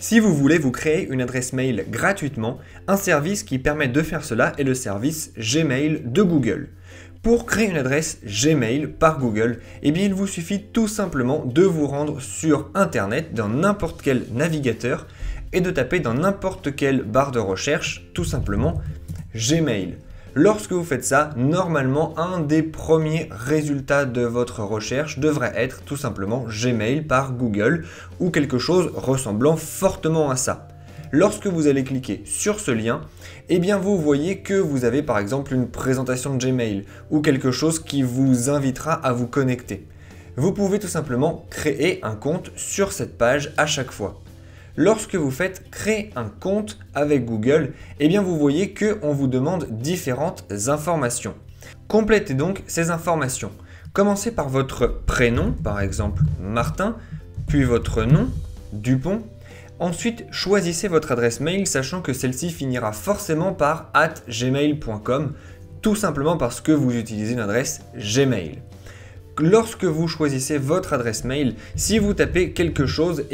Si vous voulez vous créer une adresse mail gratuitement, un service qui permet de faire cela est le service Gmail de Google. Pour créer une adresse Gmail par Google, il vous suffit tout simplement de vous rendre sur Internet dans n'importe quel navigateur et de taper dans n'importe quelle barre de recherche tout simplement Gmail. Lorsque vous faites ça, normalement, un des premiers résultats de votre recherche devrait être tout simplement Gmail par Google ou quelque chose ressemblant fortement à ça. Lorsque vous allez cliquer sur ce lien, vous voyez que vous avez par exemple une présentation de Gmail ou quelque chose qui vous invitera à vous connecter. Vous pouvez tout simplement créer un compte sur cette page à chaque fois. Lorsque vous faites créer un compte avec Google, vous voyez qu'on vous demande différentes informations. Complétez donc ces informations. Commencez par votre prénom, par exemple Martin, puis votre nom, Dupont. Ensuite, choisissez votre adresse mail, sachant que celle-ci finira forcément par @gmail.com, tout simplement parce que vous utilisez une adresse Gmail. Lorsque vous choisissez votre adresse mail, si vous tapez quelque chose,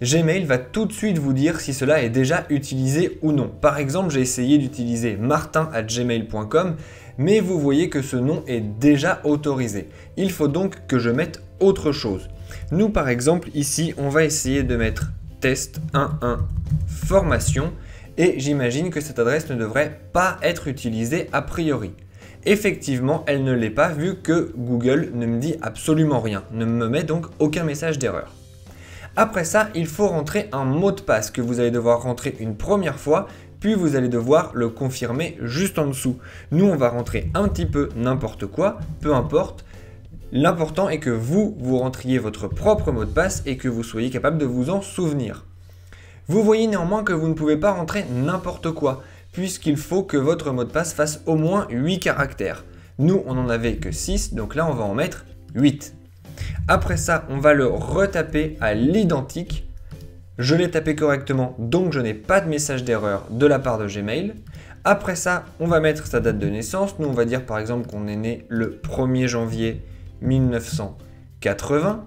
Gmail va tout de suite vous dire si cela est déjà utilisé ou non. Par exemple, j'ai essayé d'utiliser martin@gmail.com, mais vous voyez que ce nom est déjà autorisé. Il faut donc que je mette autre chose. Nous, par exemple, ici, on va essayer de mettre test 11 formation et j'imagine que cette adresse ne devrait pas être utilisée a priori. Effectivement, elle ne l'est pas vu que Google ne me dit absolument rien, ne me met donc aucun message d'erreur. Après ça, il faut rentrer un mot de passe que vous allez devoir rentrer une première fois, puis vous allez devoir le confirmer juste en dessous. Nous, on va rentrer un petit peu n'importe quoi, peu importe. L'important est que vous rentriez votre propre mot de passe et que vous soyez capable de vous en souvenir. Vous voyez néanmoins que vous ne pouvez pas rentrer n'importe quoi, puisqu'il faut que votre mot de passe fasse au moins 8 caractères. Nous, on n'en avait que 6, donc là, on va en mettre 8. Après ça, on va le retaper à l'identique. Je l'ai tapé correctement, donc je n'ai pas de message d'erreur de la part de Gmail. Après ça, on va mettre sa date de naissance. Nous, on va dire par exemple qu'on est né le 1er janvier 1980.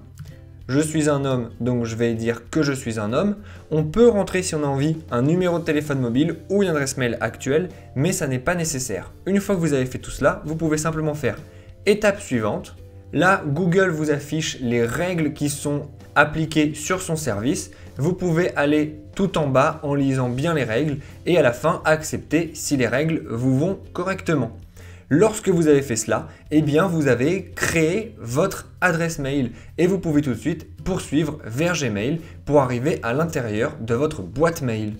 Je suis un homme, donc je vais dire que je suis un homme. On peut rentrer, si on a envie, un numéro de téléphone mobile ou une adresse mail actuelle, mais ça n'est pas nécessaire. Une fois que vous avez fait tout cela, vous pouvez simplement faire étape suivante. Là, Google vous affiche les règles qui sont appliquées sur son service. Vous pouvez aller tout en bas en lisant bien les règles et à la fin accepter si les règles vous vont correctement. Lorsque vous avez fait cela, vous avez créé votre adresse mail et vous pouvez tout de suite poursuivre vers Gmail pour arriver à l'intérieur de votre boîte mail.